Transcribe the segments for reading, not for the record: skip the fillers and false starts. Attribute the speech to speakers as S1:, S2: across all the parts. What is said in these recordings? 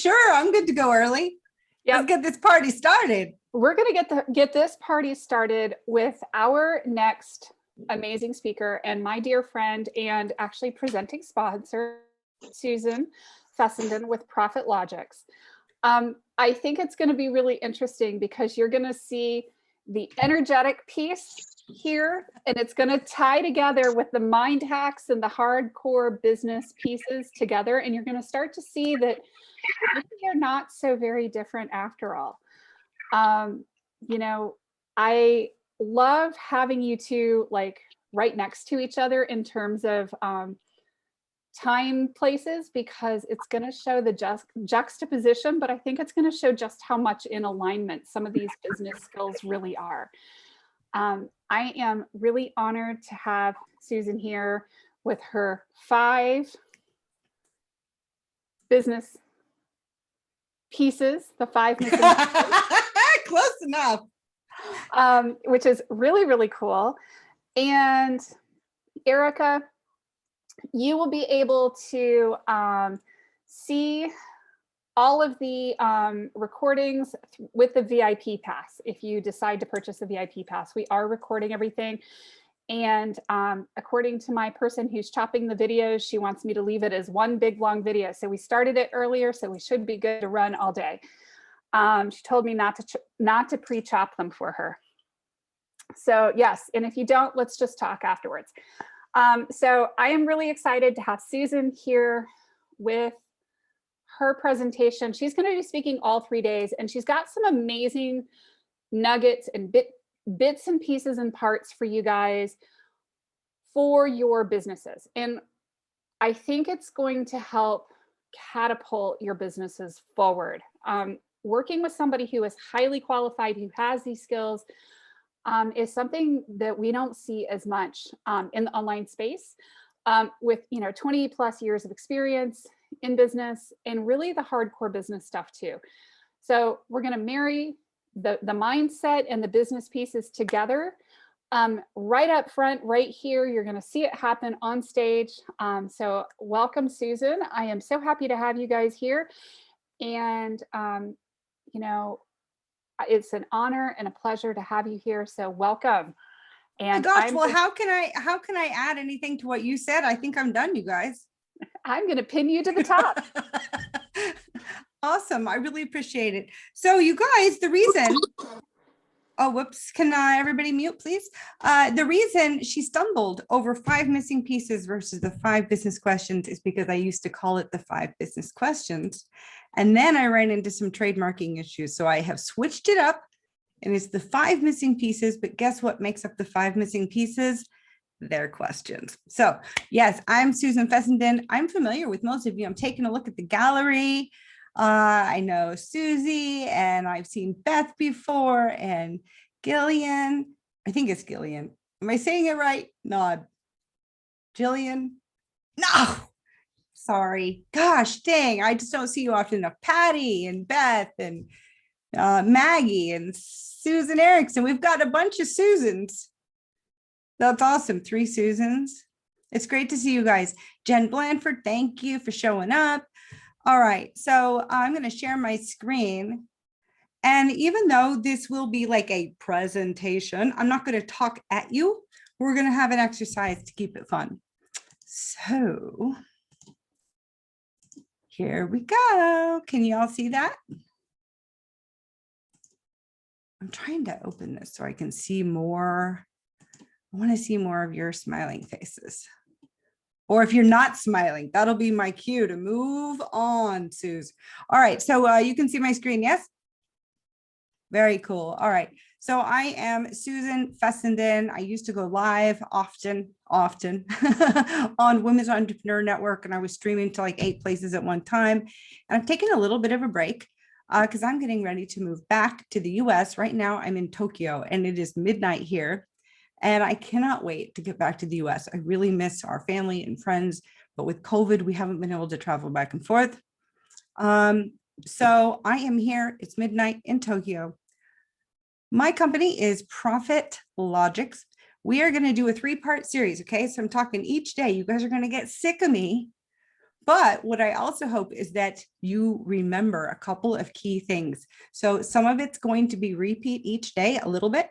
S1: sure. I'm good to go early. Yep. Let's get this party started.
S2: We're going to get this party started with our next amazing speaker and my dear friend and actually presenting sponsor, Susan Fessenden with ProfitLogics. I think it's going to be really interesting because you're going to see the energetic piece here, and it's going to tie together with the mind hacks and the hardcore business pieces together. And you're going to start to see that you're not so very different after all. You know, I love having you two like right next to each other in terms of time places, because it's going to show the juxtaposition, but I think it's going to show just how much in alignment some of these business skills really are. I am really honored to have Susan here with her 5 business pieces, the 5 missing pieces.
S1: Close enough.
S2: Which is really, really cool. And Erica, you will be able to see all of the recordings with the VIP pass. If you decide to purchase the VIP pass, we are recording everything. And according to my person who's chopping the videos, she wants me to leave it as one big long video. So we started it earlier, so we should be good to run all day. She told me not to pre-chop them for her. So yes, and if you don't, let's just talk afterwards. So I am really excited to have Susan here with her presentation. She's going to be speaking all 3 days, and she's got some amazing nuggets and bits and pieces and parts for you guys for your businesses. And I think it's going to help catapult your businesses forward. Working with somebody who is highly qualified, who has these skills, is something that we don't see as much in the online space, with 20 plus years of experience in business and really the hardcore business stuff too. So we're going to marry the mindset and the business pieces together. Right up front, right here, you're going to see it happen on stage. So welcome, Susan. I am so happy to have you guys here. And, it's an honor and a pleasure to have you here. So welcome. And
S1: oh my gosh, well, how can I add anything to what you said? I think I'm done, you guys.
S2: I'm going to pin you to the top.
S1: Awesome. I really appreciate it. So you guys, the reason, oh, whoops. Can everybody mute, please? The reason she stumbled over 5 missing pieces versus the 5 business questions is because I used to call it the 5 business questions. And then I ran into some trademarking issues. So I have switched it up, and it's the 5 missing pieces. But guess what makes up the 5 missing pieces? Their questions. So yes, I'm Susan Fessenden. I'm familiar with most of you. I'm taking a look at the gallery. I know Susie, and I've seen Beth before, and Gillian. I think it's Gillian. Am I saying it right? Nod. Jillian? No. Sorry. Gosh, dang. I just don't see you often enough. Patty and Beth and Maggie and Susan Erickson. We've got a bunch of Susans. That's awesome. 3 Susans. It's great to see you guys. Jen Blanford, thank you for showing up. All right, so I'm going to share my screen. And even though this will be like a presentation, I'm not going to talk at you. We're going to have an exercise to keep it fun. So here we go. Can you all see that? I'm trying to open this so I can see more. I want to see more of your smiling faces. Or if you're not smiling, that'll be my cue to move on, Suze. All right, so you can see my screen, yes? Very cool. All right, so I am Susan Fessenden. I used to go live often on Women's Entrepreneur Network, and I was streaming to like 8 places at one time. And I've taken a little bit of a break because I'm getting ready to move back to the US. Right now, I'm in Tokyo, and it is midnight here. And I cannot wait to get back to the US. I really miss our family and friends, but with COVID, we haven't been able to travel back and forth. So I am here. It's midnight in Tokyo. My company is ProfitLogics. We are going to do a 3-part series. Okay, so I'm talking each day. You guys are going to get sick of me But what I also hope is that you remember a couple of key things. So some of it's going to be repeat each day a little bit,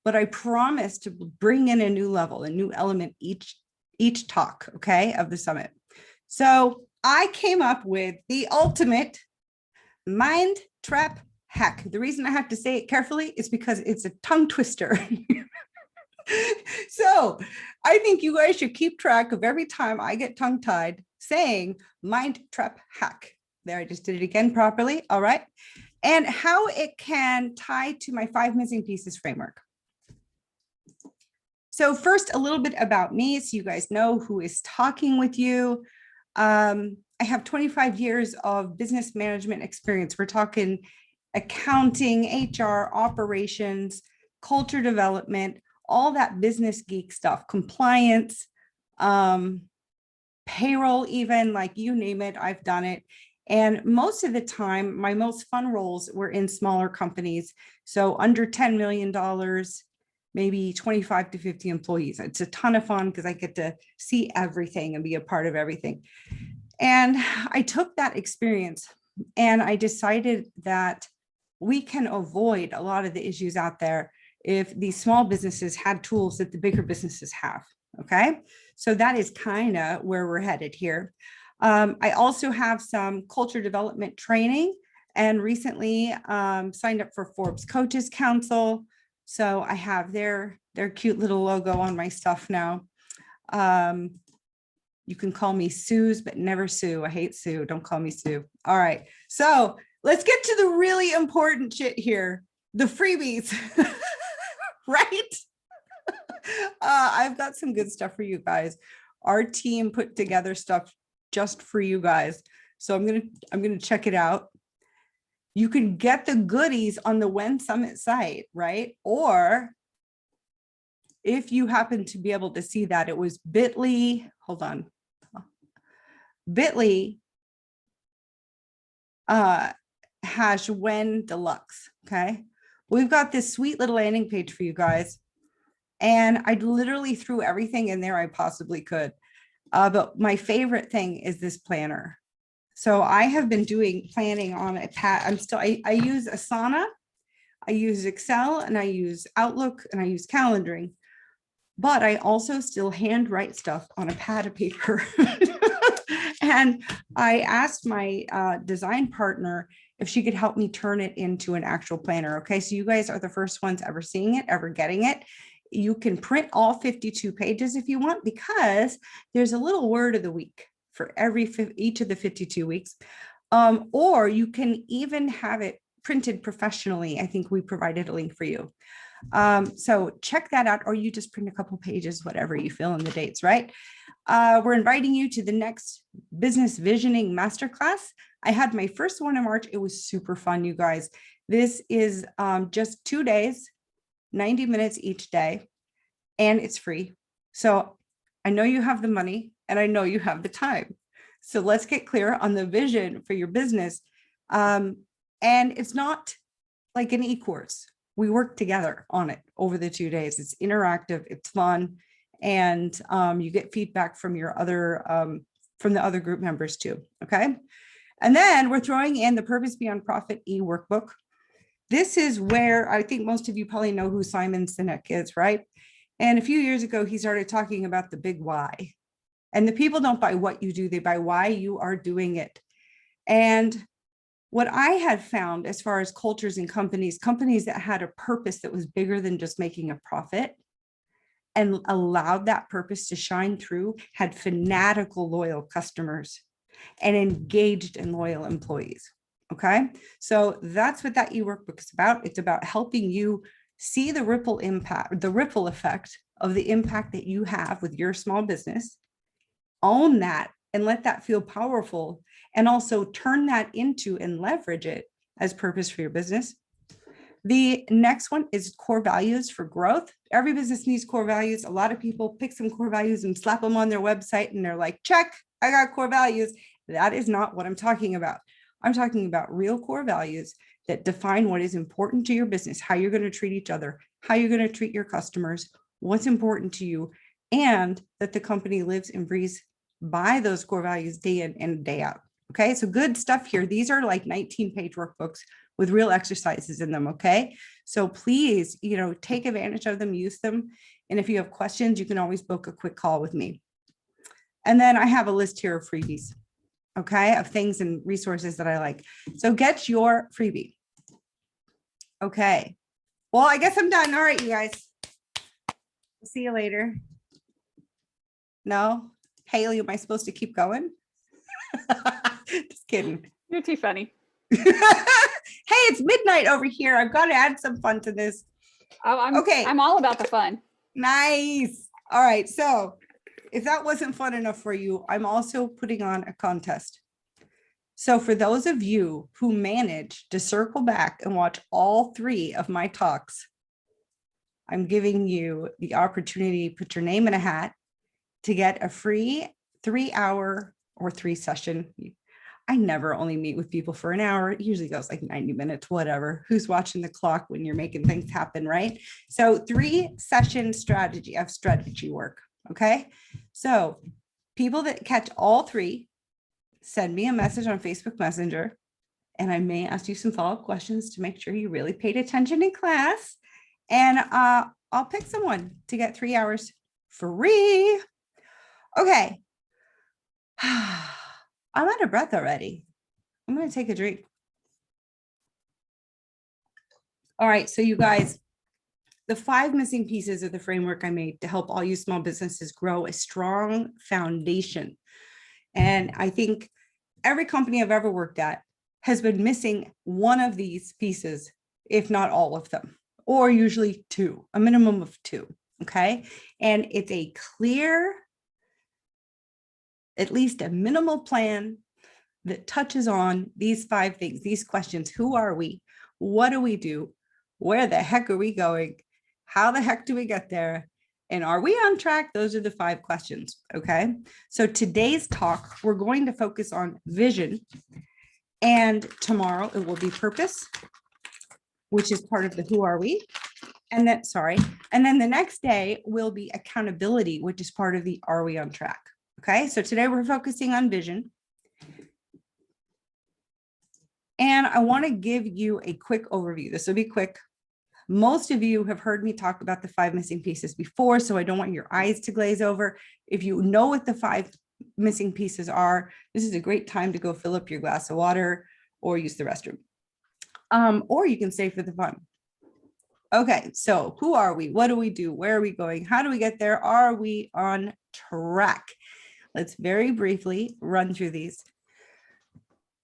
S1: but I promise to bring in a new level, a new element each talk, okay, of the summit. So I came up with the ultimate mind trap hack. The reason I have to say it carefully is because it's a tongue twister. So I think you guys should keep track of every time I get tongue tied saying mind trap hack. There, I just did it again properly. All right. And how it can tie to my 5 missing pieces framework. So first, a little bit about me, so you guys know who is talking with you. I have 25 years of business management experience. We're talking accounting, HR, operations, culture development, all that business geek stuff, compliance, payroll, even, like you name it, I've done it. And most of the time, my most fun roles were in smaller companies. So under $10 million, maybe 25 to 50 employees. It's a ton of fun because I get to see everything and be a part of everything. And I took that experience and I decided that we can avoid a lot of the issues out there if these small businesses had tools that the bigger businesses have. Okay, so that is kind of where we're headed here. I also have some culture development training and recently signed up for Forbes Coaches Council. So I have their cute little logo on my stuff now. You can call me Suze, but never Sue. I hate Sue. Don't call me Sue. All right. So let's get to the really important shit here. The freebies, right? I've got some good stuff for you guys. Our team put together stuff just for you guys. So I'm gonna check it out. You can get the goodies on the WEN Summit site, right? Or if you happen to be able to see that, it was bit.ly, hold on, bit.ly hash WEN Deluxe, okay? We've got this sweet little landing page for you guys. And I literally threw everything in there I possibly could. But my favorite thing is this planner. So I have been doing planning on a pad. I use Asana, I use Excel, and I use Outlook, and I use calendaring. But I also still handwrite stuff on a pad of paper. And I asked my design partner if she could help me turn it into an actual planner. Okay, so you guys are the first ones ever seeing it, ever getting it. You can print all 52 pages if you want, because there's a little word of the week for each of the 52 weeks. Or you can even have it printed professionally. I think we provided a link for you. So check that out, or you just print a couple pages, whatever you fill in the dates, right? We're inviting you to the next Business Visioning Masterclass. I had my first one in March. It was super fun, you guys. This is just 2 days, 90 minutes each day, and it's free. So I know you have the money and I know you have the time. So let's get clear on the vision for your business. And it's not like an e-course. We work together on it over the 2 days. It's interactive, it's fun, and you get feedback from your from the other group members too, okay? And then we're throwing in the Purpose Beyond Profit e-workbook. This is where I think most of you probably know who Simon Sinek is, right? And a few years ago, he started talking about the big why. And the people don't buy what you do, they buy why you are doing it. And what I had found as far as cultures and companies that had a purpose that was bigger than just making a profit and allowed that purpose to shine through, had fanatical, loyal customers and engaged and loyal employees. Okay, so that's what that e-workbook is about. It's about helping you see the ripple impact, the ripple effect of the impact that you have with your small business, own that and let that feel powerful, and also turn that into and leverage it as purpose for your business. The next one is core values for growth. Every business needs core values. A lot of people pick some core values and slap them on their website and they're like, check, I got core values. That is not what I'm talking about. I'm talking about real core values that define what is important to your business, how you're going to treat each other, how you're going to treat your customers, what's important to you, and that the company lives and breathes by those core values day in and day out. Okay, so good stuff here. These are like 19-page workbooks with real exercises in them. Okay, so please, take advantage of them, use them. And if you have questions, you can always book a quick call with me. And then I have a list here of freebies, okay, of things and resources that I like. So get your freebie. Okay, well, I guess I'm done. All right, you guys. See you later. No, Haley, am I supposed to keep going? Just kidding.
S2: You're too funny.
S1: Hey, it's midnight over here. I've got to add some fun to this.
S2: Okay. I'm all about the fun.
S1: Nice. All right. So if that wasn't fun enough for you, I'm also putting on a contest. So for those of you who manage to circle back and watch all 3 of my talks, I'm giving you the opportunity to put your name in a hat to get a free 3-hour or 3-session. I never only meet with people for an hour. It usually goes like 90 minutes, whatever. Who's watching the clock when you're making things happen, right? So 3-session strategy work. Okay. So people that catch all 3, send me a message on Facebook Messenger, and I may ask you some follow-up questions to make sure you really paid attention in class. And I'll pick someone to get 3 hours free. Okay. I'm out of breath already. I'm going to take a drink. All right. So you guys, the 5 missing pieces of the framework I made to help all you small businesses grow a strong foundation. And I think every company I've ever worked at has been missing one of these pieces, if not all of them, or usually 2, a minimum of 2. Okay. And it's a clear, at least a minimal plan that touches on these 5 things, these questions. Who are we? What do we do? Where the heck are we going? How the heck do we get there? And are we on track? Those are the 5 questions. Okay. So today's talk, we're going to focus on vision. And tomorrow it will be purpose, which is part of the who are we? And then the next day will be accountability, which is part of the are we on track? Okay. So today we're focusing on vision. And I want to give you a quick overview. This will be quick. Most of you have heard me talk about the 5 missing pieces before, so I don't want your eyes to glaze over. If you know what the 5 missing pieces are, this is a great time to go fill up your glass of water or use the restroom. Or you can stay for the fun. Okay, so who are we? What do we do? Where are we going? How do we get there? Are we on track? Let's very briefly run through these.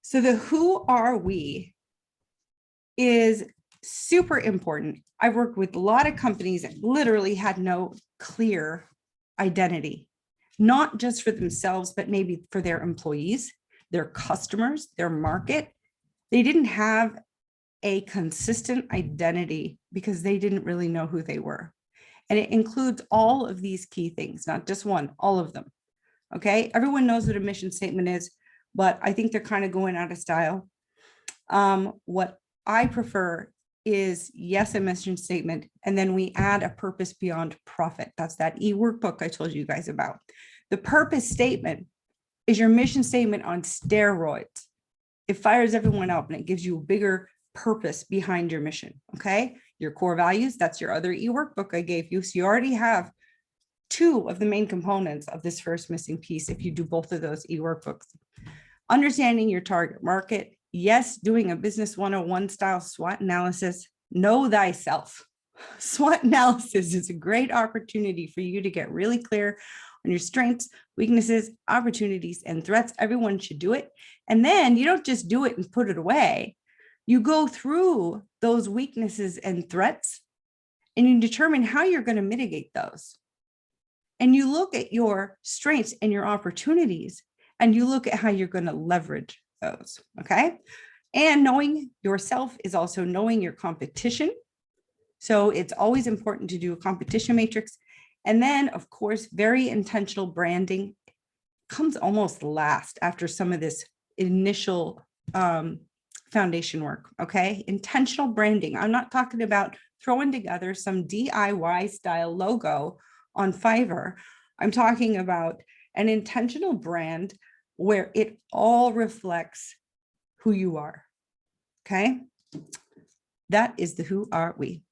S1: So the who are we is super important. I've worked with a lot of companies that literally had no clear identity, not just for themselves, but maybe for their employees, their customers, their market. They didn't have a consistent identity because they didn't really know who they were. And it includes all of these key things, not just one, all of them. Okay. Everyone knows what a mission statement is, but I think they're kind of going out of style. What I prefer is, yes, a mission statement, and then we add a purpose beyond profit. That's that e-workbook I told you guys about. The purpose statement is your mission statement on steroids. It fires everyone up and it gives you a bigger purpose behind your mission. Okay. Your core values, that's your other e-workbook I gave you. So you already have 2 of the main components of this first missing piece if you do both of those e-workbooks. Understanding your target market. Yes, doing a business 101 style SWOT analysis. Know thyself. SWOT analysis is a great opportunity for you to get really clear on your strengths, weaknesses, opportunities, and threats. Everyone should do it. And then you don't just do it and put it away. You go through those weaknesses and threats and you determine how you're going to mitigate those. And you look at your strengths and your opportunities, and you look at how you're going to leverage those. Okay. And knowing yourself is also knowing your competition. So it's always important to do a competition matrix. And then, of course, very intentional branding comes almost last after some of this initial foundation work. Okay. Intentional branding. I'm not talking about throwing together some DIY style logo on Fiverr. I'm talking about an intentional brand where it all reflects who you are. Okay. That is the who are we.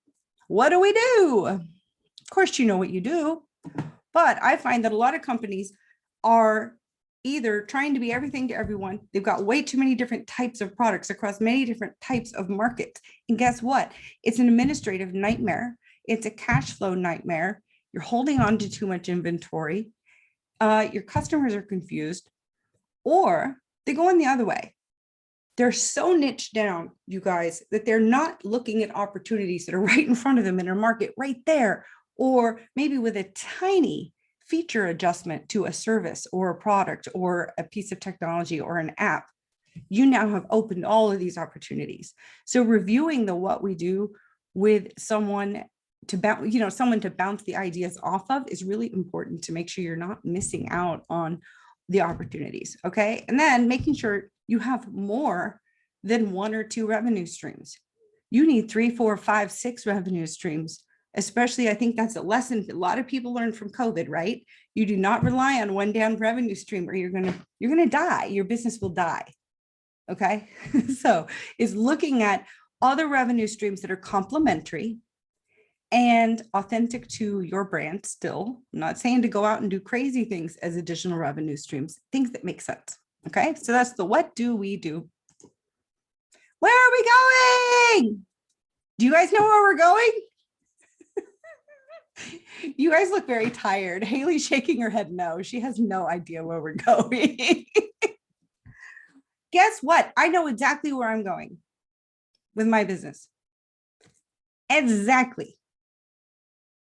S1: What do we do? Of course, you know what you do, but I find that a lot of companies are either trying to be everything to everyone. They've got way too many different types of products across many different types of markets. And guess what? It's an administrative nightmare. It's a cash flow nightmare. You're holding on to too much inventory. Your customers are confused, or they go in the other way. They're so niched down, you guys, that they're not looking at opportunities that are right in front of them in a market right there, or maybe with a tiny feature adjustment to a service or a product or a piece of technology or an app. You now have opened all of these opportunities. So reviewing the what we do with someone to bounce, someone to bounce the ideas off of is really important to make sure you're not missing out on the opportunities. Okay. And then making sure you have more than 1 or 2 revenue streams. You need 3, 4, 5, 6 revenue streams. Especially, I think that's a lesson a lot of people learned from COVID, right? You do not rely on one damn revenue stream or you're gonna die. Your business will die. Okay. So is looking at other revenue streams that are complementary and authentic to your brand still. I'm not saying to go out and do crazy things as additional revenue streams, things that make sense. Okay. So that's the what do we do? Where are we going? Do you guys know where we're going? You guys look very tired. Haley's shaking her head no. She has no idea where we're going. Guess what? I know exactly where I'm going with my business. Exactly.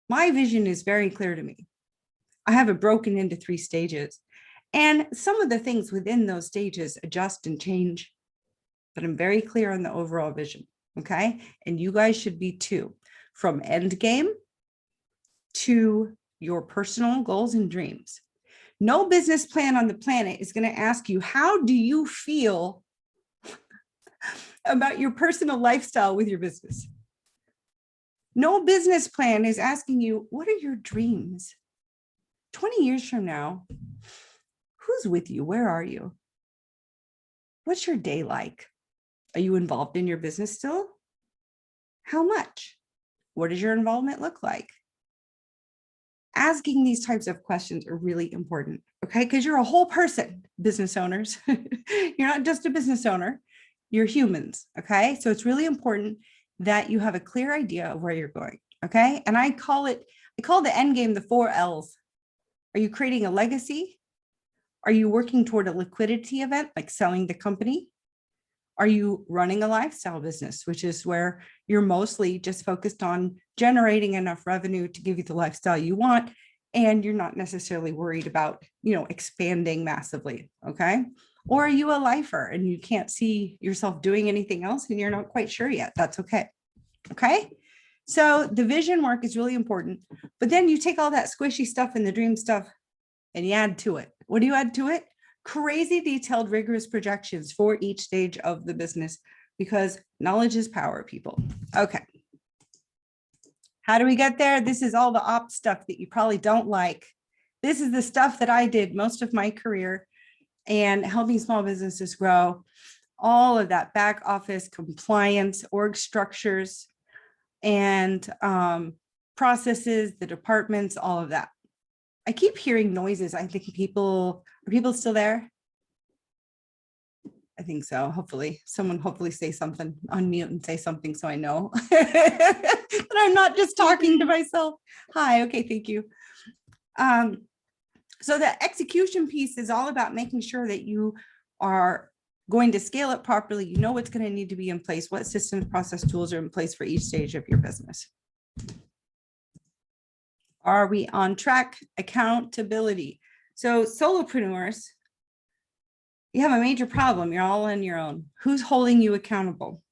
S1: My vision is very clear to me. I have it broken into 3 stages. And some of the things within those stages adjust and change. But I'm very clear on the overall vision. Okay. And you guys should be too. From end game to your personal goals and dreams. No business plan on the planet is going to ask you, how do you feel about your personal lifestyle with your business? No business plan is asking you, what are your dreams? 20 years from now, who's with you? Where are you? What's your day like? Are you involved in your business still? How much? What does your involvement look like? Asking these types of questions are really important, okay? Because you're a whole person, business owners. You're not just a business owner, you're humans, okay? So it's really important that you have a clear idea of where you're going, okay? And I call the end game the 4 L's. Are you creating a legacy? Are you working toward a liquidity event, like selling the company? Are you running a lifestyle business, which is where you're mostly just focused on generating enough revenue to give you the lifestyle you want, and you're not necessarily worried about, expanding massively, okay? Or are you a lifer and you can't see yourself doing anything else and you're not quite sure yet? That's okay, okay? So the vision work is really important, but then you take all that squishy stuff and the dream stuff and you add to it. What do you add to it? Crazy detailed, rigorous projections for each stage of the business, because knowledge is power, people. Okay. How do we get there? This is all the ops stuff that you probably don't like. This is the stuff that I did most of my career and helping small businesses grow. All of that back office compliance, org structures, and processes, the departments, all of that. I keep hearing noises. I think are people still there? I think so. Hopefully someone say something, unmute and say something so I know that I'm not just talking to myself. Hi. Okay. Thank you. So the execution piece is all about making sure that you are going to scale it properly. You know what's going to need to be in place, what systems, process, tools are in place for each stage of your business. Are we on track? Accountability. So solopreneurs, you have a major problem. You're all on your own. Who's holding you accountable?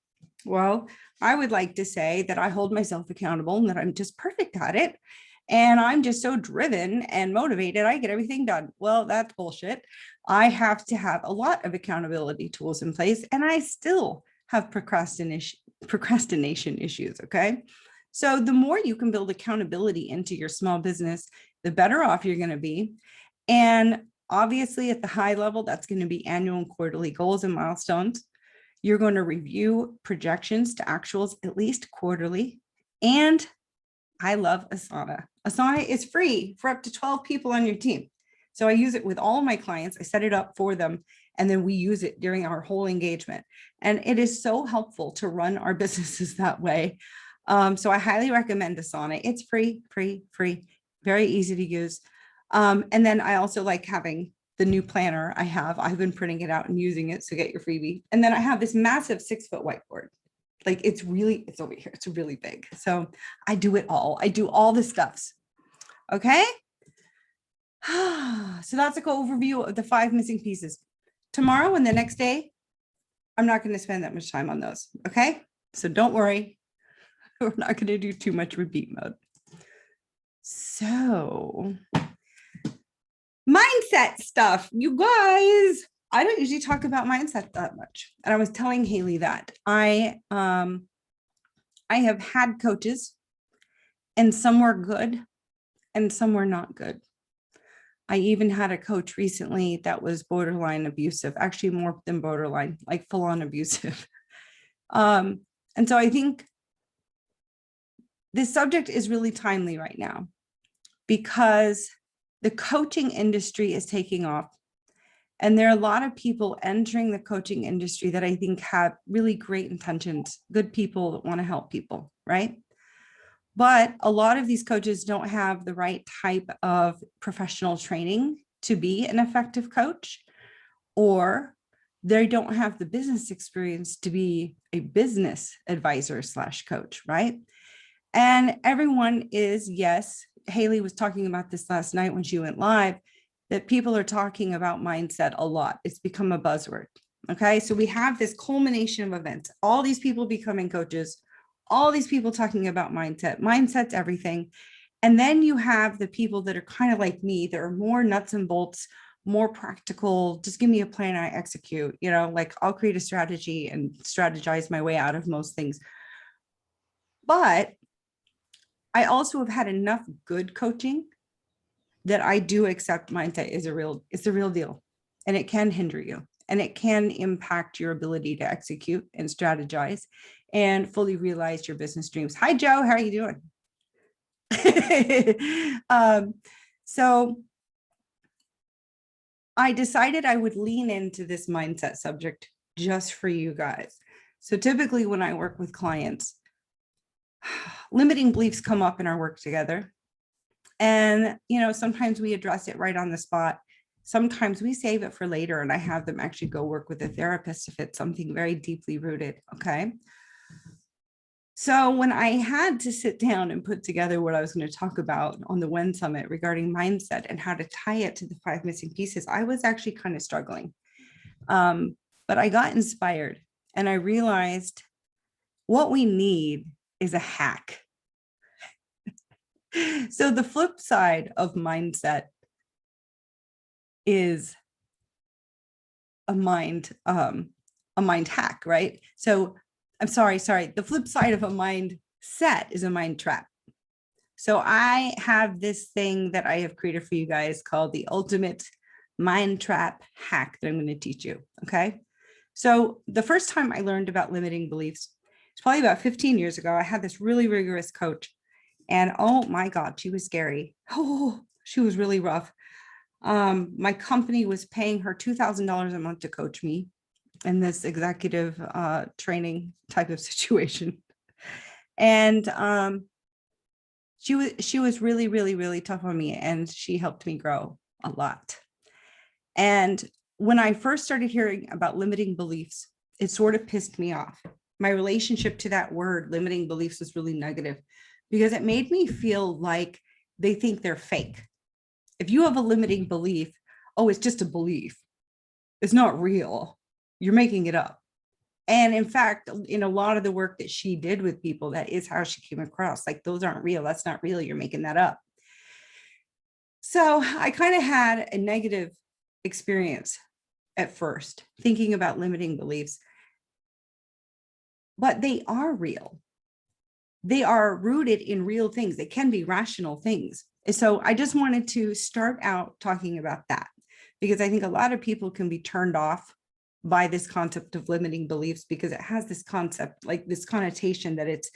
S1: Well, I would like to say that I hold myself accountable and that I'm just perfect at it. And I'm just so driven and motivated, I get everything done. Well, that's bullshit. I have to have a lot of accountability tools in place, and I still have procrastination issues, okay? So the more you can build accountability into your small business, the better off you're going to be. And Obviously, at the high level, that's going to be annual and quarterly goals and milestones. You're going to review projections to actuals at least quarterly. And I love Asana. Asana is free for up to 12 people on your team. So I use it with all of my clients. I set it up for them, and then we use it during our whole engagement. And it is so helpful to run our businesses that way. So I highly recommend Asana. It's free, very easy to use. And then I also like having the new planner I've been printing it out and using it. So get your freebie. And then I have this massive 6-foot whiteboard. Like it's over here. It's really big. So I do it all. I do all the stuffs. Okay. So that's a cool overview of the 5 missing pieces. Tomorrow and the next day, I'm not going to spend that much time on those. Okay. So don't worry. We're not going to do too much repeat mode. So mindset stuff, you guys. I don't usually talk about mindset that much. And I was telling Haley that I have had coaches, and some were good and some were not good. I even had a coach recently that was borderline abusive, actually more than borderline, like full on abusive. And so I think this subject is really timely right now because the coaching industry is taking off. And there are a lot of people entering the coaching industry that I think have really great intentions, good people that want to help people, right? But a lot of these coaches don't have the right type of professional training to be an effective coach, or they don't have the business experience to be a business advisor / coach, right? And everyone is, yes, Haley was talking about this last night when she went live, that people are talking about mindset a lot. It's become a buzzword. Okay. So we have this culmination of events, all these people becoming coaches, all these people talking about mindset. Mindset's everything. And then you have the people that are kind of like me, that are more nuts and bolts, more practical. Just give me a plan, I execute, like I'll create a strategy and strategize my way out of most things. But I also have had enough good coaching that I do accept mindset is it's a real deal, and it can hinder you, and it can impact your ability to execute and strategize and fully realize your business dreams. Hi, Joe. How are you doing? So I decided I would lean into this mindset subject just for you guys. So typically when I work with clients, limiting beliefs come up in our work together. And, sometimes we address it right on the spot. Sometimes we save it for later, and I have them actually go work with a therapist if it's something very deeply rooted. Okay. So when I had to sit down and put together what I was going to talk about on the WEN Summit regarding mindset and how to tie it to the 5 missing pieces, I was actually kind of struggling. But I got inspired, and I realized what we need is a hack. So the flip side of mindset is a mind hack, right? So I'm sorry. The flip side of a mindset is a mind trap. So I have this thing that I have created for you guys called the ultimate mind trap hack that I'm going to teach you. Okay. So the first time I learned about limiting beliefs, it's probably about 15 years ago. I had this really rigorous coach. And oh my God, she was scary. Oh, she was really rough. My company was paying her $2,000 a month to coach me in this executive training type of situation. And she was really, really, really tough on me, and she helped me grow a lot. And when I first started hearing about limiting beliefs, it sort of pissed me off. My relationship to that word, limiting beliefs, was really negative, because it made me feel like they think they're fake. If you have a limiting belief, oh, it's just a belief. It's not real. You're making it up. And in fact, in a lot of the work that she did with people, that is how she came across. Like, those aren't real. That's not real. You're making that up. So I kind of had a negative experience at first, thinking about limiting beliefs. But they are real. They are rooted in real things. They can be rational things. So I just wanted to start out talking about that, because I think a lot of people can be turned off by this concept of limiting beliefs because it has this concept, like this connotation that it's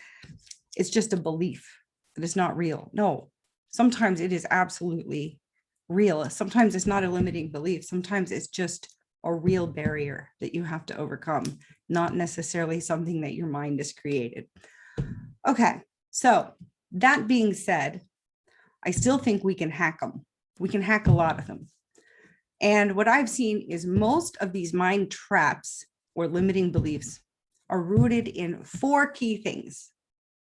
S1: just a belief, that it's not real. No, sometimes it is absolutely real. Sometimes it's not a limiting belief. Sometimes it's just a real barrier that you have to overcome, not necessarily something that your mind has created. Okay, so that being said, I still think we can hack them. We can hack a lot of them. And what I've seen is most of these mind traps or limiting beliefs are rooted in 4 key things.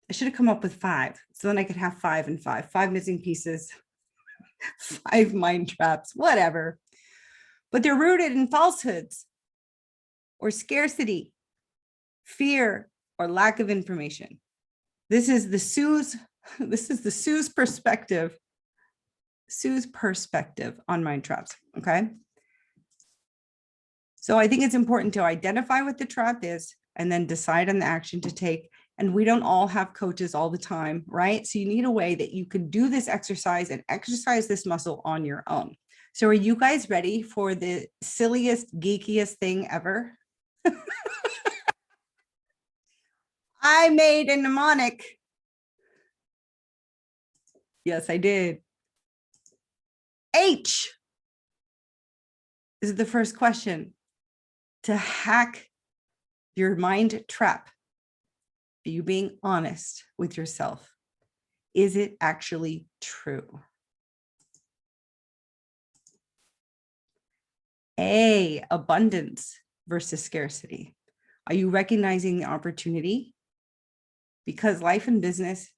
S1: I should have come up with 5, so then I could have 5 and 5 missing pieces, 5 mind traps, whatever. But they're rooted in falsehoods or scarcity, fear, or lack of information. This is the Sue's perspective. Sue's perspective on mind traps. Okay. So I think it's important to identify what the trap is and then decide on the action to take. And we don't all have coaches all the time, right? So you need a way that you can do this exercise and exercise this muscle on your own. So are you guys ready for the silliest, geekiest thing ever? I made a mnemonic. Yes, I did. H is the first question to hack your mind trap. Are you being honest with yourself? Is it actually true? A, abundance versus scarcity. Are you recognizing the opportunity? Because life and business,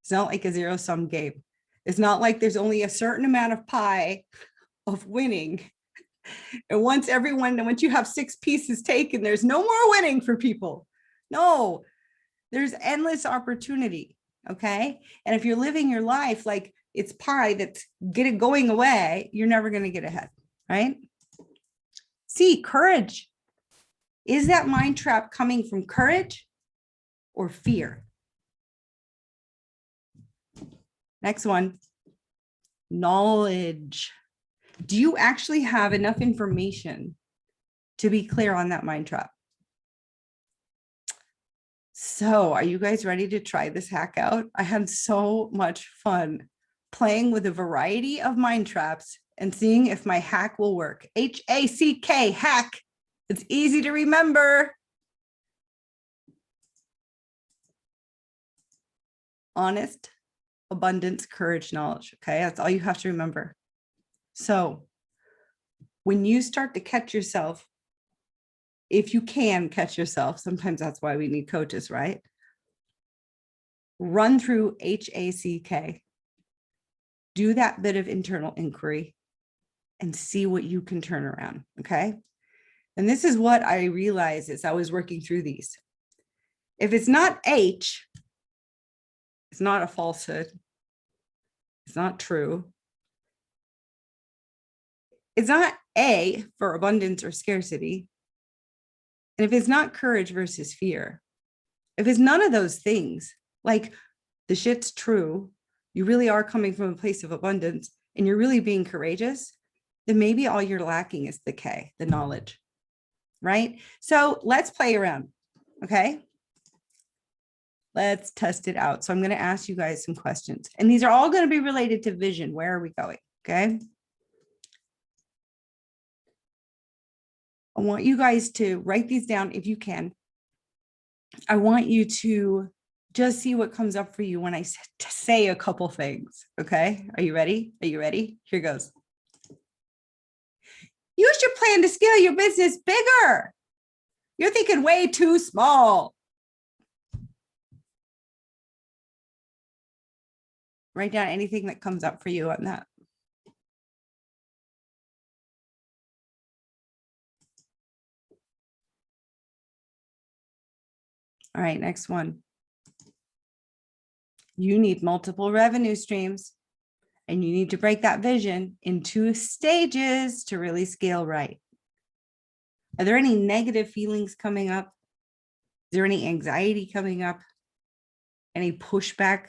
S1: it's not like a zero-sum game. It's not like there's only a certain amount of pie of winning. And once you have 6 pieces taken, there's no more winning for people. No, there's endless opportunity. Okay. And if you're living your life like it's pie that's going away, you're never going to get ahead. Right? C, courage. Is that mind trap coming from courage or fear? Next one, knowledge. Do you actually have enough information to be clear on that mind trap? So are you guys ready to try this hack out? I had so much fun playing with a variety of mind traps and seeing if my hack will work. H-A-C-K, hack. It's easy to remember. Honest, abundance, courage, knowledge. Okay, that's all you have to remember. So when you start to catch yourself, if you can catch yourself, sometimes that's why we need coaches, right? Run through HACK. Do that bit of internal inquiry and see what you can turn around, okay? And this is what I realized as I was working through these. If it's not H, it's not a falsehood. It's not true. It's not A for abundance or scarcity. And if it's not courage versus fear, if it's none of those things, like the shit's true, you really are coming from a place of abundance and you're really being courageous, then maybe all you're lacking is the K, the knowledge, right? So let's play around, okay? Let's test it out. So I'm going to ask you guys some questions, and these are all going to be related to vision. Where are we going? Okay. I want you guys to write these down if you can. I want you to just see what comes up for you when I say a couple things. Okay. Are you ready? Are you ready? Here goes. You should plan to scale your business bigger. You're thinking way too small. Write down anything that comes up for you on that. All right, next one. You need multiple revenue streams, and you need to break that vision into stages to really scale right. Are there any negative feelings coming up? Is there any anxiety coming up? Any pushback?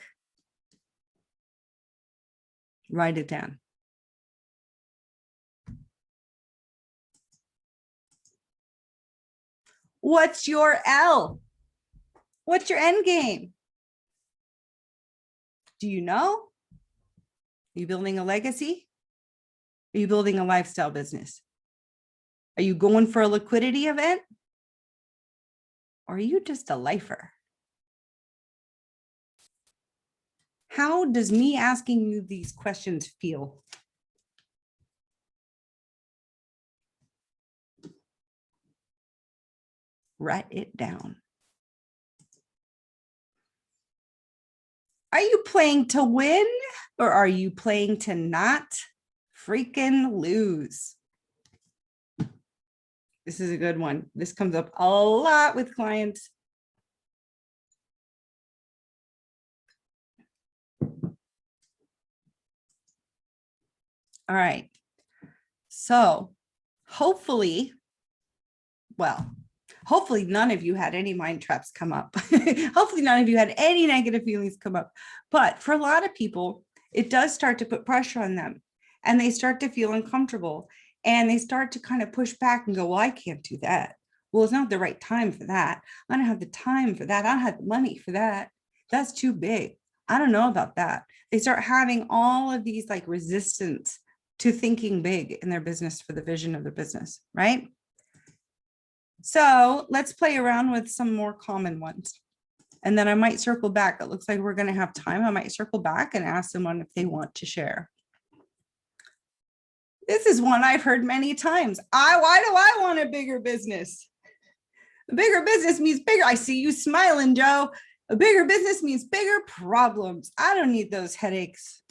S1: Write it down. What's your L? What's your end game? Do you know? Are you building a legacy? Are you building a lifestyle business? Are you going for a liquidity event? Or are you just a lifer? How does me asking you these questions feel? Write it down. Are you playing to win or are you playing to not freaking lose? This is a good one. This comes up a lot with clients. All right. So hopefully none of you had any mind traps come up. Hopefully none of you had any negative feelings come up. But for a lot of people, it does start to put pressure on them and they start to feel uncomfortable and they start to kind of push back and go, well, I can't do that. Well, it's not the right time for that. I don't have the time for that. I don't have the money for that. That's too big. I don't know about that. They start having all of these like resistance to thinking big in their business for the vision of their business, right? So let's play around with some more common ones. And then I might circle back. It looks like we're going to have time. I might circle back and ask someone if they want to share. This is one I've heard many times. Why do I want a bigger business? A bigger business means bigger. I see you smiling, Joe. A bigger business means bigger problems. I don't need those headaches.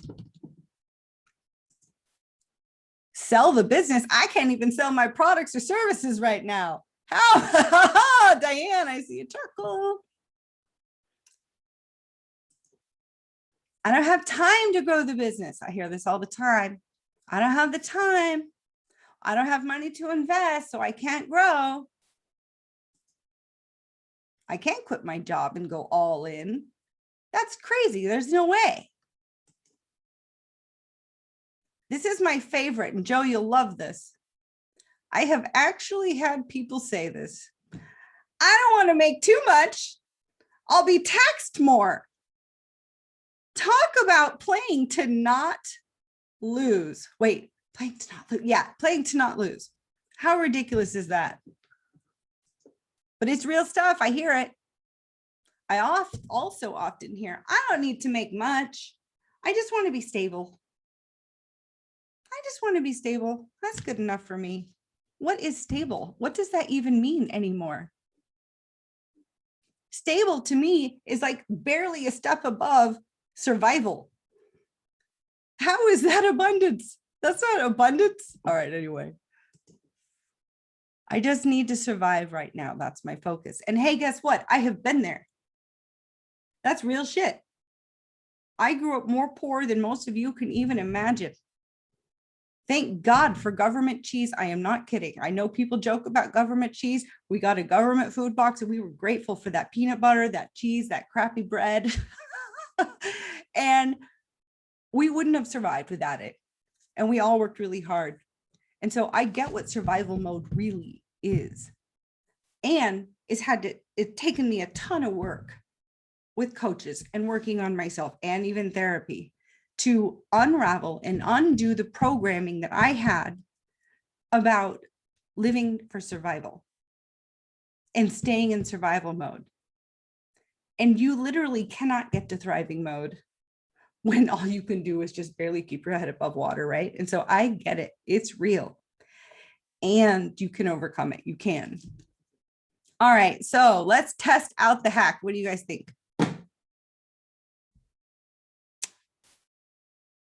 S1: Sell the business. I can't even sell my products or services right now. How? Diane, I see a chuckle. I don't have time to grow the business. I hear this all the time. I don't have the time. I don't have money to invest, so I can't grow. I can't quit my job and go all in. That's crazy. There's no way. This is my favorite, and Joe, you'll love this. I have actually had people say this. I don't want to make too much. I'll be taxed more. Talk about playing to not lose. Wait, playing to not lose. Yeah, playing to not lose. How ridiculous is that? But it's real stuff. I hear it. I also often hear, I don't need to make much. I just want to be stable. I just want to be stable. That's good enough for me. What is stable? What does that even mean anymore? Stable to me is like barely a step above survival. How is that abundance? That's not abundance. All right, anyway. I just need to survive right now. That's my focus. And hey, guess what? I have been there. That's real shit. I grew up more poor than most of you can even imagine. Thank God for government cheese. I am not kidding. I know people joke about government cheese. We got a government food box and we were grateful for that peanut butter, that cheese, that crappy bread. And we wouldn't have survived without it. And we all worked really hard. And so I get what survival mode really is. And it's taken me a ton of work with coaches and working on myself and even therapy to unravel and undo the programming that I had about living for survival and staying in survival mode. And you literally cannot get to thriving mode when all you can do is just barely keep your head above water, right? And so I get it. It's real. And you can overcome it. You can. All right, so let's test out the hack. What do you guys think?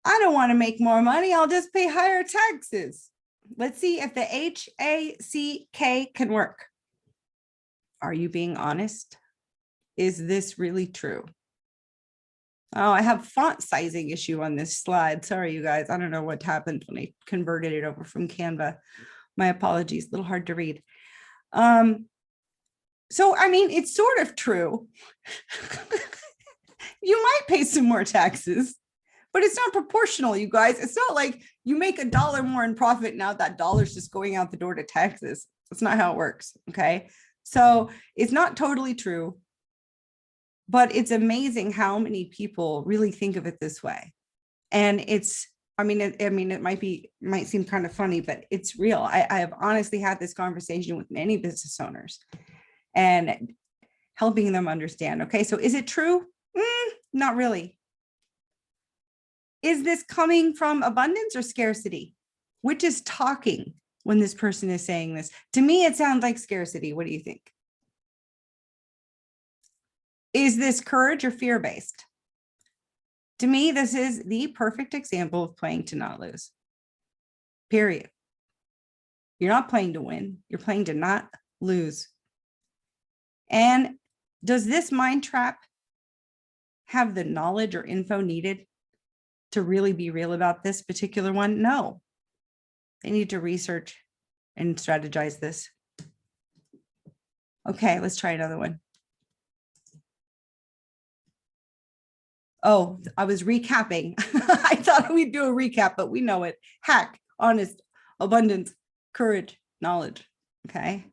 S1: I don't want to make more money. I'll just pay higher taxes. Let's see if the HACK can work. Are you being honest? Is this really true? Oh, I have font sizing issue on this slide. Sorry, you guys. I don't know what happened when I converted it over from Canva. My apologies. A little hard to read. So, I mean, it's sort of true. You might pay some more taxes, but it's not proportional, you guys. It's not like you make $1 more in profit. Now that dollar's just going out the door to taxes. That's not how it works. Okay. So it's not totally true, but it's amazing how many people really think of it this way. And it's, it might seem kind of funny, but it's real. I have honestly had this conversation with many business owners and helping them understand, okay, so is it true? Not really. Is this coming from abundance or scarcity? Which is talking when this person is saying this? To me, it sounds like scarcity. What do you think? Is this courage or fear-based? To me, this is the perfect example of playing to not lose. Period. You're not playing to win. You're playing to not lose. And does this mind trap have the knowledge or info needed to really be real about this particular one? No. They need to research and strategize this. Okay, let's try another one. Oh, I was recapping. I thought we'd do a recap, but we know it. Hack, honest, abundance, courage, knowledge. Okay,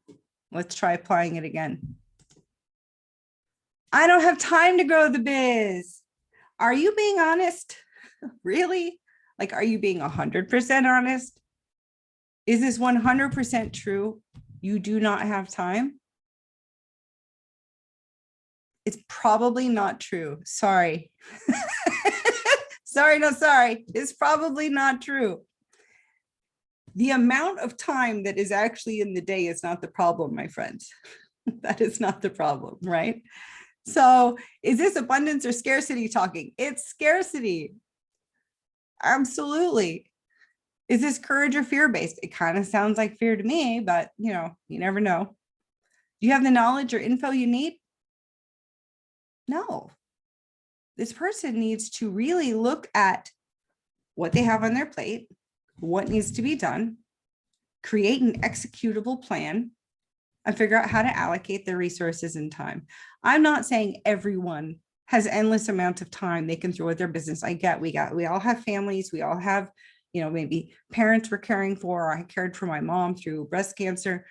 S1: let's try applying it again. I don't have time to grow the biz. Are you being honest? Really? Like, are you being 100% honest? Is this 100% true? You do not have time? It's probably not true. Sorry. Sorry, not sorry. It's probably not true. The amount of time that is actually in the day is not the problem, my friends. That is not the problem, right? So is this abundance or scarcity talking? It's scarcity. Absolutely. Is this courage or fear-based? It kind of sounds like fear to me, but you never know. Do you have the knowledge or info you need? No. This person needs to really look at what they have on their plate, what needs to be done, create an executable plan, and figure out how to allocate their resources and time. I'm not saying everyone has endless amounts of time they can throw at their business. We all have families. We all have, maybe parents we're caring for, or I cared for my mom through breast cancer.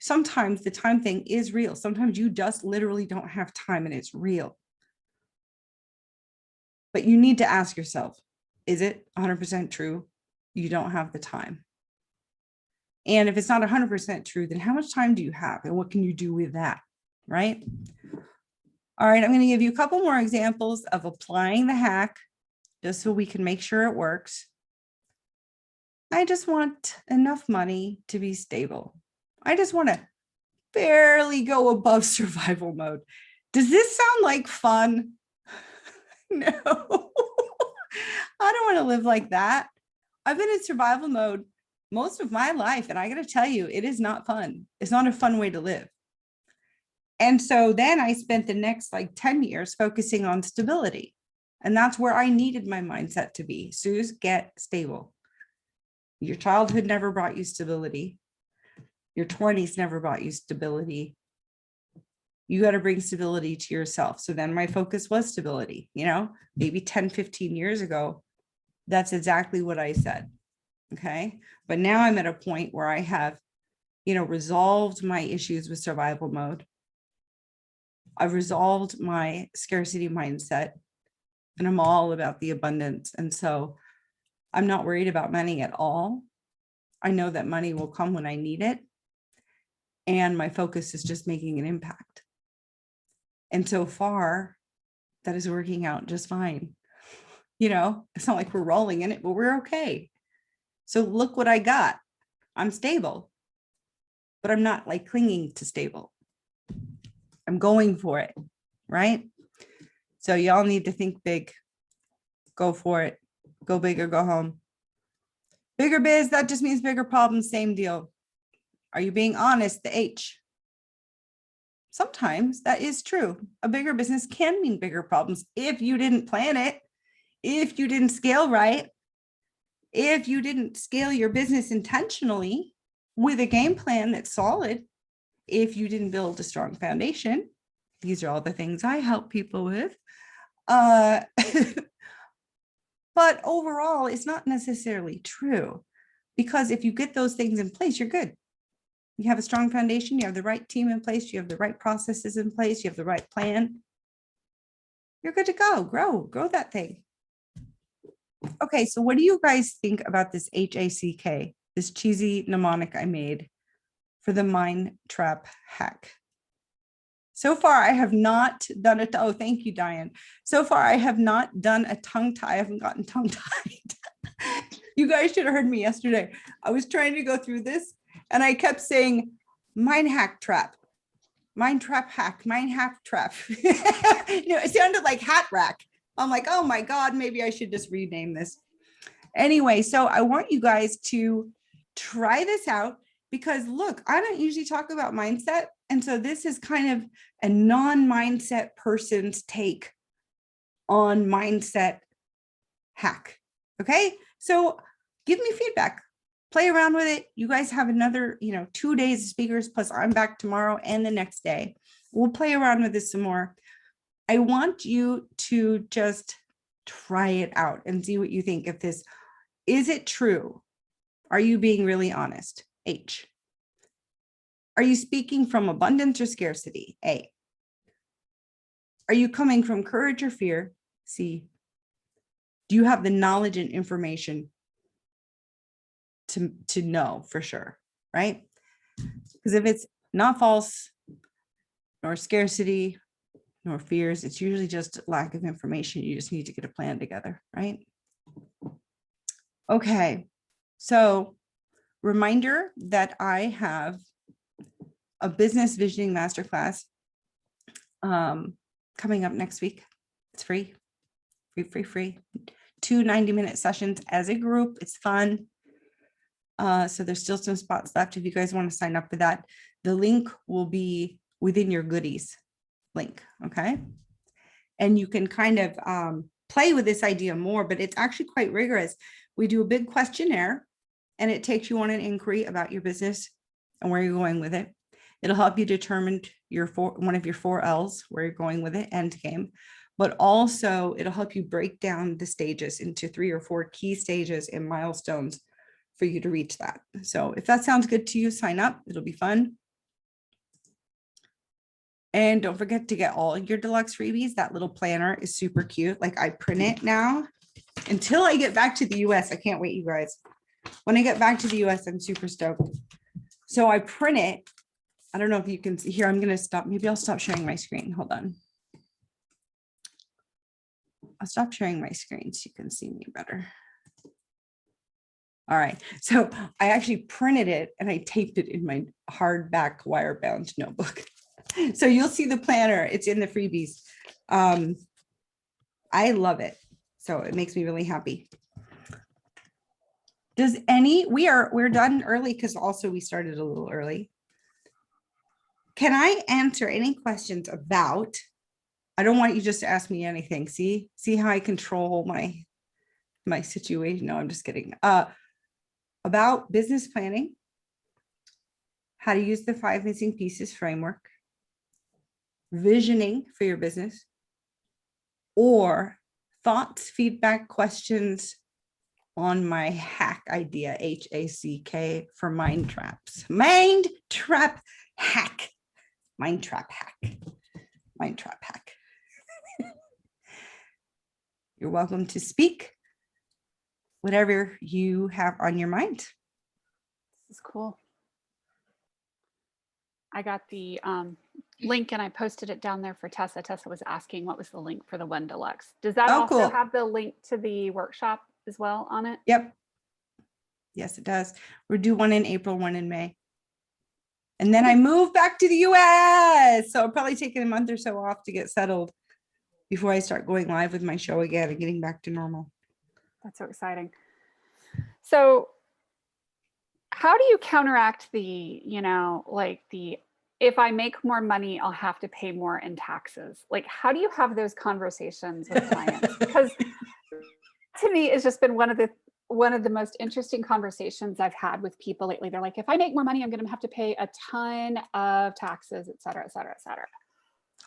S1: Sometimes the time thing is real. Sometimes you just literally don't have time and it's real. But you need to ask yourself, is it 100% true? You don't have the time. And if it's not 100% true, then how much time do you have and what can you do with that, right? All right, I'm going to give you a couple more examples of applying the hack just so we can make sure it works. I just want enough money to be stable. I just want to barely go above survival mode. Does this sound like fun? No, I don't want to live like that. I've been in survival mode most of my life, and I got to tell you, it is not fun. It's not a fun way to live. And so then I spent the next 10 years focusing on stability. And that's where I needed my mindset to be. Suze, get stable. Your childhood never brought you stability. Your 20s never brought you stability. You got to bring stability to yourself. So then my focus was stability, maybe 10, 15 years ago, that's exactly what I said. Okay. But now I'm at a point where I have, resolved my issues with survival mode. I've resolved my scarcity mindset, and I'm all about the abundance. And so I'm not worried about money at all. I know that money will come when I need it. And my focus is just making an impact. And so far, that is working out just fine. It's not like we're rolling in it, but we're okay. So look what I got. I'm stable, but I'm not clinging to stable. I'm going for it, right? So y'all need to think big. Go for it. Go big or go home. Bigger biz, that just means bigger problems, same deal. Are you being honest? The H. Sometimes that is true. A bigger business can mean bigger problems if you didn't plan it, if you didn't scale right, if you didn't scale your business intentionally with a game plan that's solid, if you didn't build a strong foundation. These are all the things I help people with. But overall, it's not necessarily true, because if you get those things in place, you're good. you have a strong foundation, you have the right team in place, you have the right processes in place, you have the right plan, you're good to go. Grow that thing. Okay, so what do you guys think about this HACK, this cheesy mnemonic I made for the mind trap hack? So far, I have not done it. Oh, thank you, Diane. So far, I have not done a tongue tie. I haven't gotten tongue tied. You guys should have heard me yesterday. I was trying to go through this and I kept saying mind hack trap, mind trap hack, mind hack trap. It sounded like hat rack. I'm like, oh my God, maybe I should just rename this. Anyway, so I want you guys to try this out because look, I don't usually talk about mindset. And so this is kind of a non-mindset person's take on mindset hack. Okay, so give me feedback, play around with it. You guys have another, 2 days of speakers, plus I'm back tomorrow and the next day. We'll play around with this some more. I want you to just try it out and see what you think. If this, is it true? Are you being really honest? H. Are you speaking from abundance or scarcity? A. Are you coming from courage or fear? C. Do you have the knowledge and information to know for sure, right? Because if it's not false, nor scarcity, nor fears, it's usually just lack of information. You just need to get a plan together, right? Okay, so reminder that I have a business visioning masterclass coming up next week. It's free. 2 90-minute sessions as a group. It's fun. So there's still some spots left if you guys want to sign up for that. The link will be within your goodies link, okay? And you can kind of play with this idea more, but it's actually quite rigorous. We do a big questionnaire and it takes you on an inquiry about your business and where you're going with it. It'll help you determine one of your 4 L's, where you're going with it, end game. But also it'll help you break down the stages into 3 or 4 key stages and milestones for you to reach that. So if that sounds good to you, sign up. It'll be fun. And don't forget to get all your deluxe freebies. That little planner is super cute. Like I print it now until I get back to the US. I can't wait, you guys. When I get back to the US, I'm super stoked. So I print it. I don't know if you can see here. I'm going to stop. Maybe I'll stop sharing my screen. Hold on. I'll stop sharing my screen so you can see me better. All right. So I actually printed it and I taped it in my hardback wire bound notebook. So you'll see the planner. It's in the freebies. I love it. So it makes me really happy. We're done early because also we started a little early. Can I answer any questions about, I don't want you just to ask me anything. See how I control my situation? No, I'm just kidding. About business planning, how to use the 5 missing pieces framework, visioning for your business, or thoughts, feedback, questions on my hack idea, HACK, for mind traps. Mind trap hack. Mind trap hack. Mind trap hack. You're welcome to speak whatever you have on your mind.
S2: This is cool. I got the link and I posted it down there for Tessa. Tessa was asking what was the link for the WEN Deluxe. Does that also
S1: cool.
S2: have the link to the workshop as well on it?
S1: Yep. Yes, it does. We're due one in April, one in May. And then I move back to the US. So I'll probably take a month or so off to get settled before I start going live with my show again and getting back to normal.
S2: That's so exciting. So how do you counteract the, if I make more money, I'll have to pay more in taxes? Like, how do you have those conversations with clients? Because to me, it's just been one of the most interesting conversations I've had with people lately. They're like, if I make more money, I'm going to have to pay a ton of taxes, et cetera, et cetera, et cetera.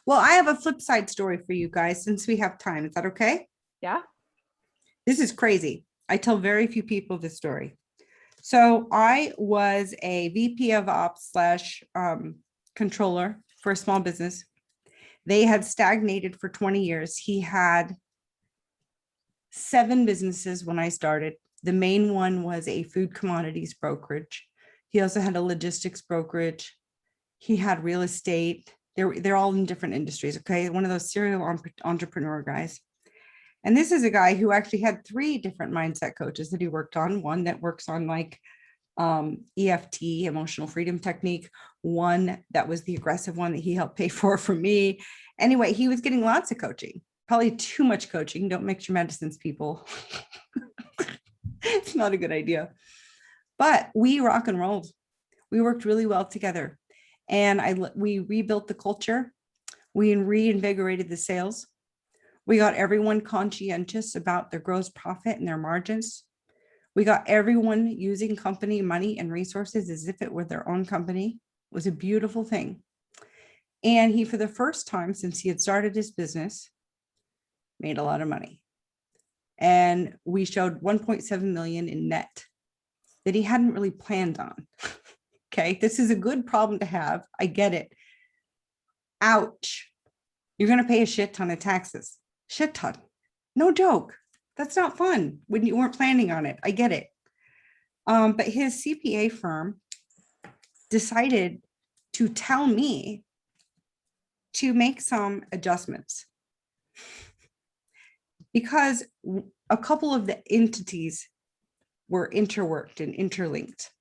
S1: Well, I have a flip side story for you guys since we have time. Is that okay?
S2: Yeah.
S1: This is crazy. I tell very few people this story. So I was a VP of ops slash controller for a small business. They had stagnated for 20 years. He had 7 businesses when I started. The main one was a food commodities brokerage. He also had a logistics brokerage. He had real estate. They're all in different industries. Okay. One of those serial entrepreneur guys. And this is a guy who actually had 3 different mindset coaches that he worked on. One that works on like EFT, emotional freedom technique. One that was the aggressive one that he helped pay for me. Anyway, he was getting lots of coaching, probably too much coaching. Don't mix your medicines, people. It's not a good idea. But we rock and rolled. We worked really well together. And we rebuilt the culture. We reinvigorated the sales. We got everyone conscientious about their gross profit and their margins. We got everyone using company money and resources as if it were their own company. It was a beautiful thing. And he, for the first time since he had started his business, made a lot of money. And we showed 1.7 million in net that he hadn't really planned on. Okay, this is a good problem to have. I get it. Ouch. You're going to pay a shit ton of taxes. Shit ton. No joke. That's not fun when you weren't planning on it. I get it. But his CPA firm decided to tell me to make some adjustments because a couple of the entities were interworked and interlinked,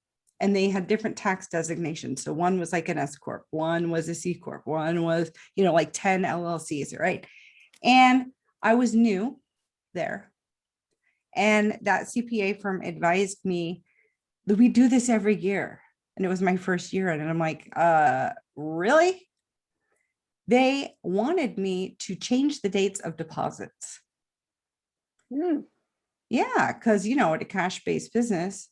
S1: and they had different tax designations. So one was like an S Corp, one was a C Corp, one was, like 10 LLCs, right? And I was new there. And that CPA firm advised me that we do this every year. And it was my first year. And I'm like, really? They wanted me to change the dates of deposits. Yeah, because, at a cash-based business,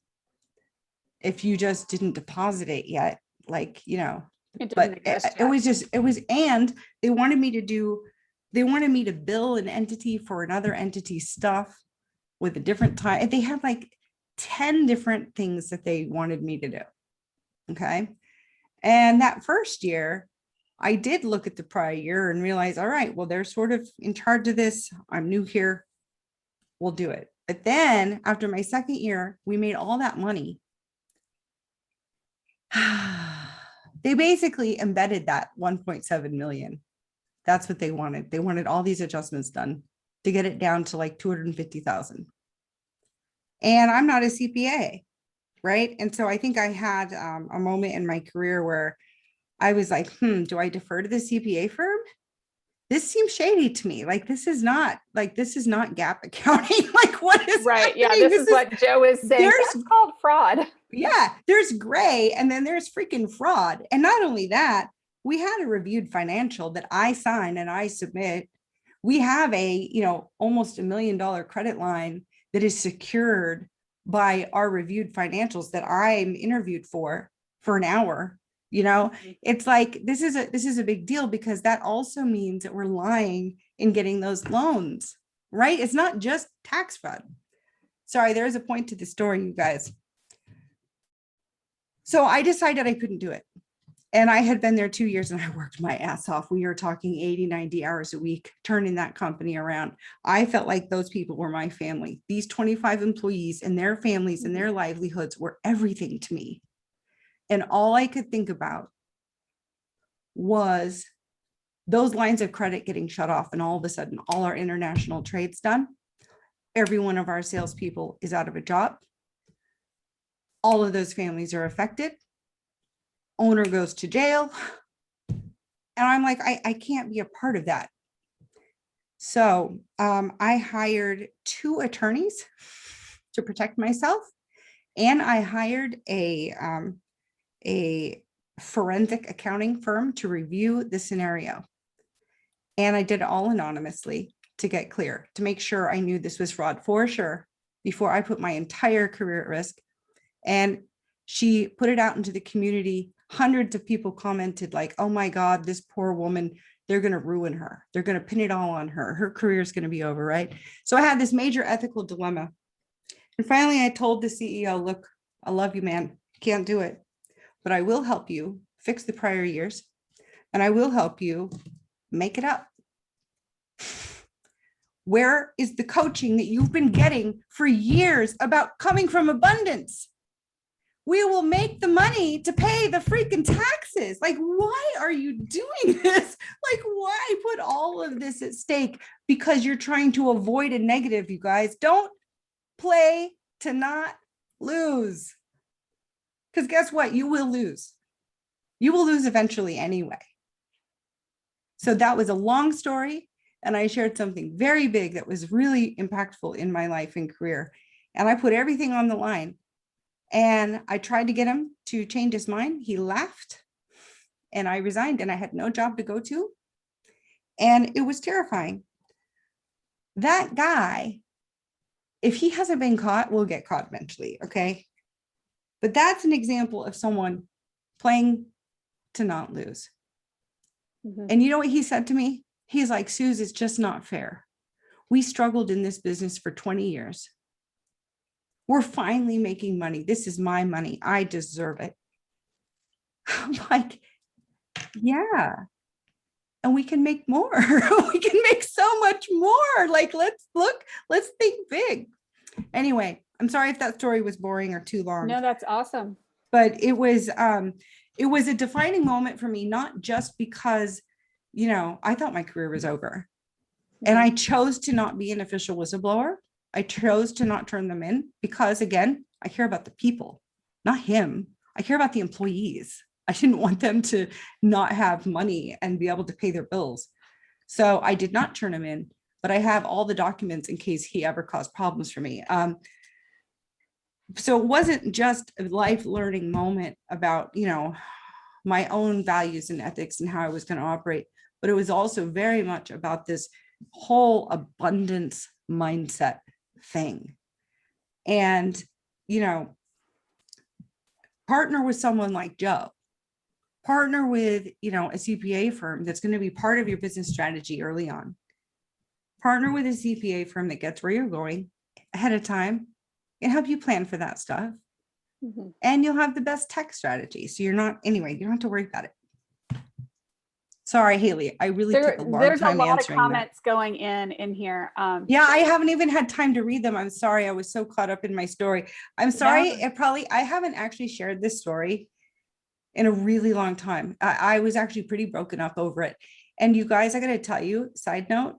S1: if you just didn't deposit it yet, but and they wanted me to bill an entity for another entity's stuff with a different time. They had like 10 different things that they wanted me to do. Okay. And that first year, I did look at the prior year and realize, all right, well, they're sort of in charge of this. I'm new here. We'll do it. But then after my second year, we made all that money. They basically embedded that 1.7 million. That's what they wanted. They wanted all these adjustments done to get it down to like 250,000. And I'm not a CPA, right? And so I think I had a moment in my career where I was like, do I defer to the CPA firm? This seems shady to me. Like, this is not GAAP accounting. Like, what is
S2: right?
S1: happening?
S2: Yeah, this is what Joe is saying. That's called fraud.
S1: Yeah, there's gray and then there's freaking fraud. And not only that, we had a reviewed financial that I sign and I submit. We have a, almost $1 million credit line that is secured by our reviewed financials that I'm interviewed for an hour. It's like, this is a big deal because that also means that we're lying in getting those loans, right? It's not just tax fraud. Sorry, there is a point to the story, you guys. So I decided I couldn't do it. And I had been there 2 years and I worked my ass off. We were talking 80, 90 hours a week, turning that company around. I felt like those people were my family. These 25 employees and their families and their livelihoods were everything to me. And all I could think about was those lines of credit getting shut off. And all of a sudden, all our international trades done. Every one of our salespeople is out of a job. All of those families are affected. Owner goes to jail. And I'm like, I can't be a part of that. So I hired 2 attorneys to protect myself. And I hired a forensic accounting firm to review the scenario. And I did it all anonymously to get clear, to make sure I knew this was fraud for sure before I put my entire career at risk. And she put it out into the community. Hundreds of people commented like, oh my God, this poor woman, they're going to ruin her. They're going to pin it all on her. Her career is going to be over, right? So I had this major ethical dilemma. And finally, I told the CEO, look, I love you, man. Can't do it. But I will help you fix the prior years, and I will help you make it up. Where is the coaching that you've been getting for years about coming from abundance? We will make the money to pay the freaking taxes. Like, why are you doing this? Like, why put all of this at stake? Because you're trying to avoid a negative, you guys. Don't play to not lose. Because guess what? You will lose. You will lose eventually anyway. So that was a long story. And I shared something very big that was really impactful in my life and career. And I put everything on the line. And I tried to get him to change his mind. He laughed and I resigned and I had no job to go to. And it was terrifying. That guy, if he hasn't been caught, will get caught eventually. Okay. But that's an example of someone playing to not lose. Mm-hmm. And you know what he said to me? He's like, Suze, it's just not fair. We struggled in this business for 20 years. We're finally making money. This is my money. I deserve it. I'm like, yeah. And we can make more. We can make so much more. Like, let's think big. Anyway, I'm sorry if that story was boring or too long.
S2: No, that's awesome.
S1: But it was a defining moment for me, not just because, you know, I thought my career was over. And I chose to not be an official whistleblower. I chose to not turn them in because, again, I care about the people, not him. I care about the employees. I didn't want them to not have money and be able to pay their bills. So I did not turn him in, but I have all the documents in case he ever caused problems for me. So it wasn't just a life learning moment about, you know, my own values and ethics and how I was going to operate, but it was also very much about this whole abundance mindset thing. And, you know, partner with someone like Joe, partner with, you know, a CPA firm that's going to be part of your business strategy early on. Partner with a CPA firm that gets where you're going ahead of time and help you plan for that stuff. Mm-hmm. And you'll have the best tech strategy. So you're not, anyway, you don't have to worry about it. Sorry, Haley, I really took a long time answering that.
S2: There's a lot of comments going in here.
S1: Yeah, I haven't even had time to read them. I'm sorry. I was so caught up in my story. I'm sorry. I haven't actually shared this story in a really long time. I was actually pretty broken up over it. And you guys, I got to tell you, side note,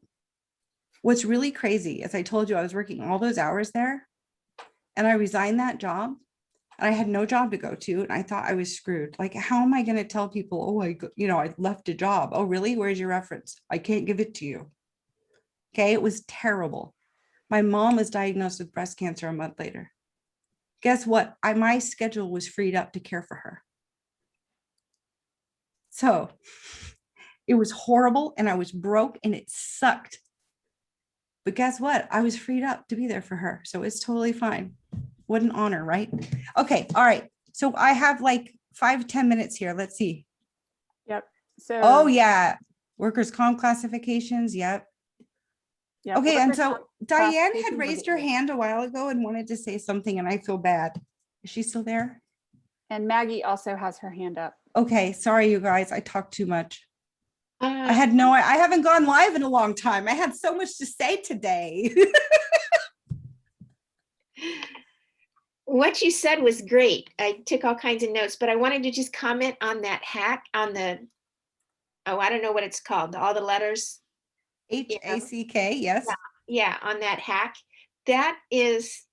S1: what's really crazy, as I told you, I was working all those hours there and I resigned that job. And I had no job to go to. And I thought I was screwed. Like, how am I going to tell people, oh, I left a job. Oh, really? Where's your reference? I can't give it to you. Okay. It was terrible. My mom was diagnosed with breast cancer a month later. Guess what? My schedule was freed up to care for her. So it was horrible and I was broke and it sucked. But guess what? I was freed up to be there for her. So it's totally fine. What an honor, right? Okay. All right. So I have like 5-10 minutes here. Let's see.
S2: Yep. So.
S1: Oh yeah. Workers' comp classifications. Yep. Yep. Okay. And so Diane had raised her hand a while ago and wanted to say something and I feel bad. Is she still there?
S2: And Maggie also has her hand up.
S1: Okay. Sorry, you guys. I talked too much. I haven't gone live in a long time. I had so much to say today.
S3: What you said was great. I took all kinds of notes, but I wanted to just comment on that hack on the, I don't know what it's called, all the letters.
S1: HACK, yes.
S3: Yeah, on that hack. That is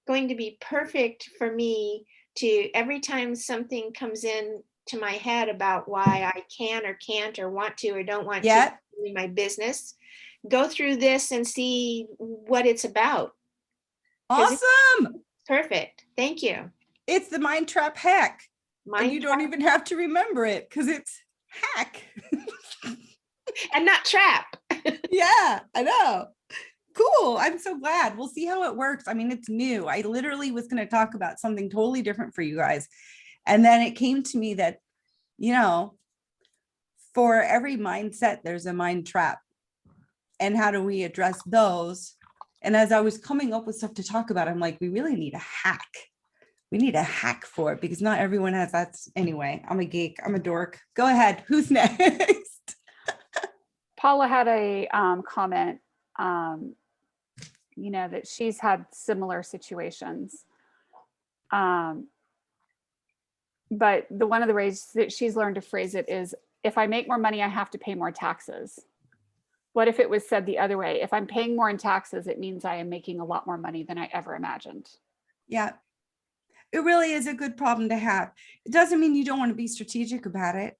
S3: going to be perfect for me to, every time something comes in to my head about why I can or can't or want to or don't want to in my business, go through this and see what it's about.
S1: Awesome.
S3: Perfect. Thank you.
S1: It's the mind trap hack. And you don't even have to remember it because it's hack.
S3: And not trap.
S1: Yeah, I know. Cool. I'm so glad. We'll see how it works. I mean, it's new. I literally was going to talk about something totally different for you guys. And then it came to me that, you know, for every mindset, there's a mind trap. And how do we address those? And as I was coming up with stuff to talk about, I'm like, we really need a hack. We need a hack for it because not everyone has that. Anyway, I'm a geek. I'm a dork. Go ahead. Who's next?
S2: Paula had a comment, that she's had similar situations. But one of the ways that she's learned to phrase it is, if I make more money, I have to pay more taxes. What if it was said the other way? If I'm paying more in taxes, it means I am making a lot more money than I ever imagined.
S1: Yeah, it really is a good problem to have. It doesn't mean you don't want to be strategic about it.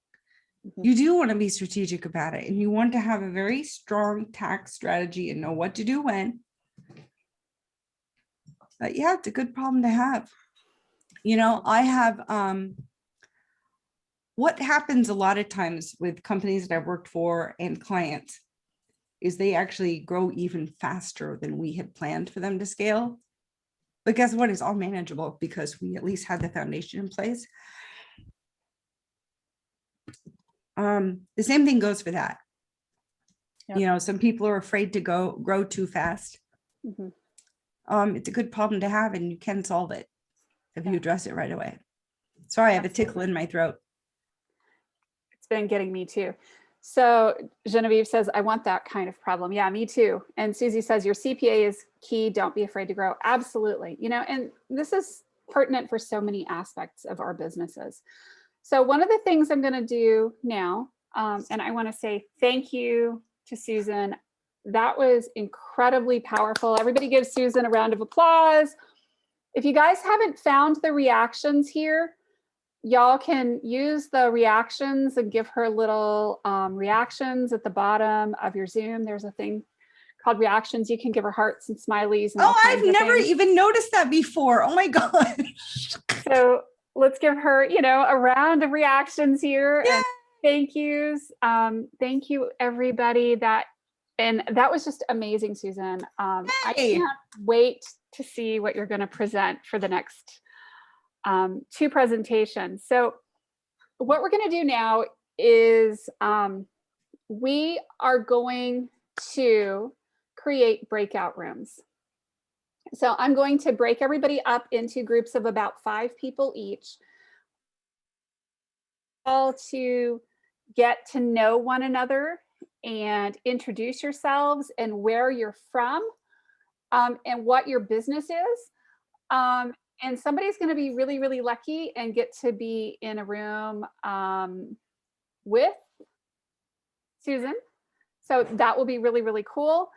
S1: You do want to be strategic about it, and you want to have a very strong tax strategy and know what to do when. But yeah, it's a good problem to have. I have, what happens a lot of times with companies that I've worked for and clients is they actually grow even faster than we had planned for them to scale. But guess what? It's all manageable because we at least had the foundation in place. The same thing goes for that. Yep. Some people are afraid to grow too fast. It's a good problem to have, and you can solve it if you address it right away. Sorry, I have a tickle in my throat.
S2: It's been getting me too. So Genevieve says, I want that kind of problem. Yeah, me too. And Susie says, your CPA is key. Don't be afraid to grow. Absolutely. And this is pertinent for so many aspects of our businesses. So one of the things I'm going to do now, and I want to say thank you to Susan. That was incredibly powerful. Everybody give Susan a round of applause. If you guys haven't found the reactions here, y'all can use the reactions and give her little reactions at the bottom of your Zoom. There's a thing called reactions. You can give her hearts and smileys. And
S1: I've never even noticed that before. Oh my gosh.
S2: So let's give her, a round of reactions here.
S1: Yay!
S2: And thank yous. Thank you, everybody. And that was just amazing, Susan. I can't wait to see what you're going to present for the next 2 presentations. So what we're going to do now is we are going to create breakout rooms. So I'm going to break everybody up into groups of about 5 people each, all to get to know one another and introduce yourselves and where you're from and what your business is. And somebody's going to be really, really lucky and get to be in a room with Susan. So that will be really, really cool.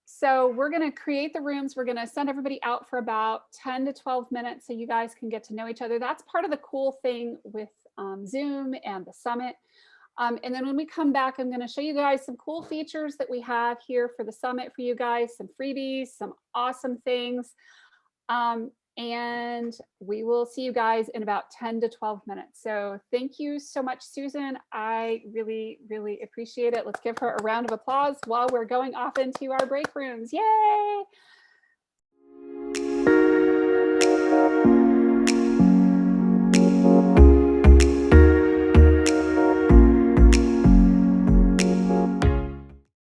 S2: So we're going to create the rooms. We're going to send everybody out for about 10 to 12 minutes so you guys can get to know each other. That's part of the cool thing with Zoom and the summit. And then when we come back, I'm going to show you guys some cool features that we have here for the summit for you guys, some freebies, some awesome things. And we will see you guys in about 10 to 12 minutes. So thank you so much, Susan. I really, really appreciate it. Let's give her a round of applause while we're going off into our break rooms. Yay!